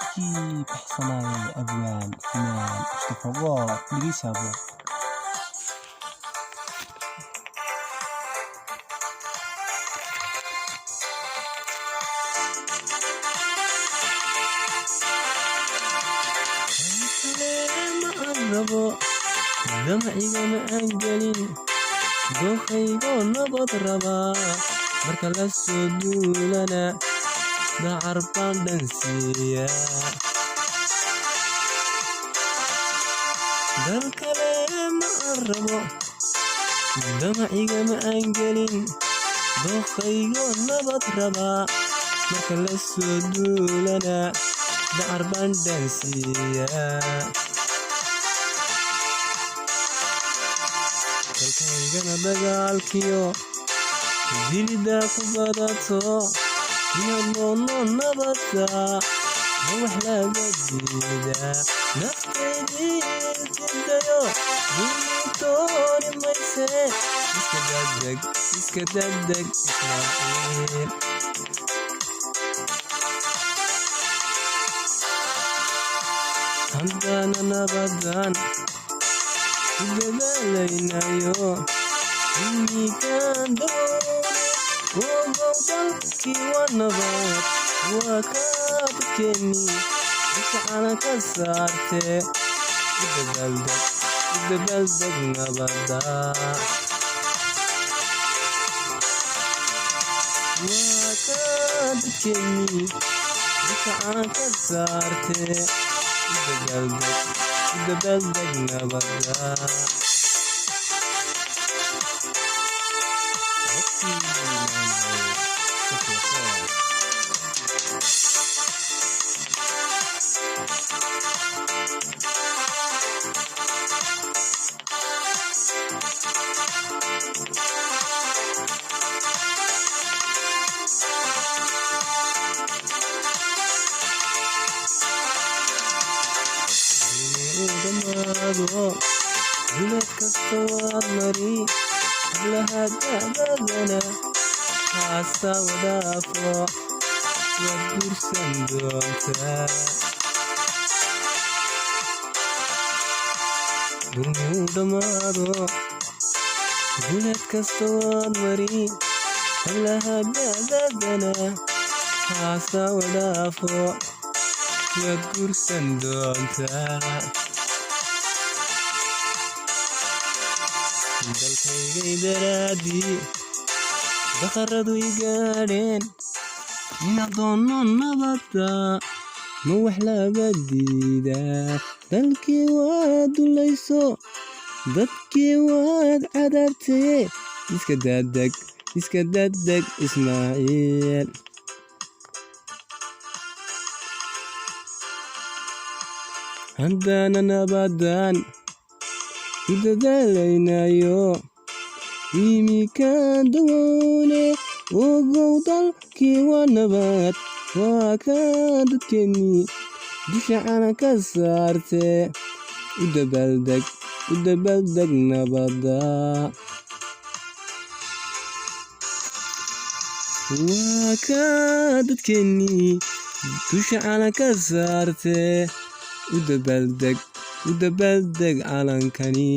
عجيب حصناي أبوان فنان مصطفى واو لقيس أبو rabo damciga ma aan gelin dookhaygo nabad rabaa marka la soo duulana dacar baan dhansiiya dal kale ma aan rabo damciga ma aan gelin dookhaygo nabad rabaa marka la soo duulana dacar baan dhansiiya dalkaygana dagaalkiyo dilida ku badato inaad noolno nabadda ma wax laga diidaa naftaydii jirdayo duutooni mayse iska degdeg ismaaciil haddana nabaddan ku dadaalaynayo imikaan doone wogow dalkii waa nabad waa kaa dadkeennii dukacana ka saartee u dabaaldeg nabadda waa kaa dadkeennii dukacana ka saartee u dabaaldeg nabadda dulad kasta waad mari hablaha da'dadana haasa wadaafo waad guursan doontaa dulmuu dhammaado dulad kasta waad mari hablaha da'dadana haasa wadaafo waad guursan doontaa dalkaygay daraadii daqaradu i gaadheen inaad doonno nabadda ma wax laga diidaa dalkii waad dulayso dadkii waad cadaabtee iska daddeg ismaaciil haddana nabaddan ku dadaalaynayo imikaan doone wogow dalkii waa nabad waa kaa dadkeennii dushacana ka saartee u dabaaldeg nabadda waa kaa dadkeennii dushacana ka saartee u dabaaldeg calankani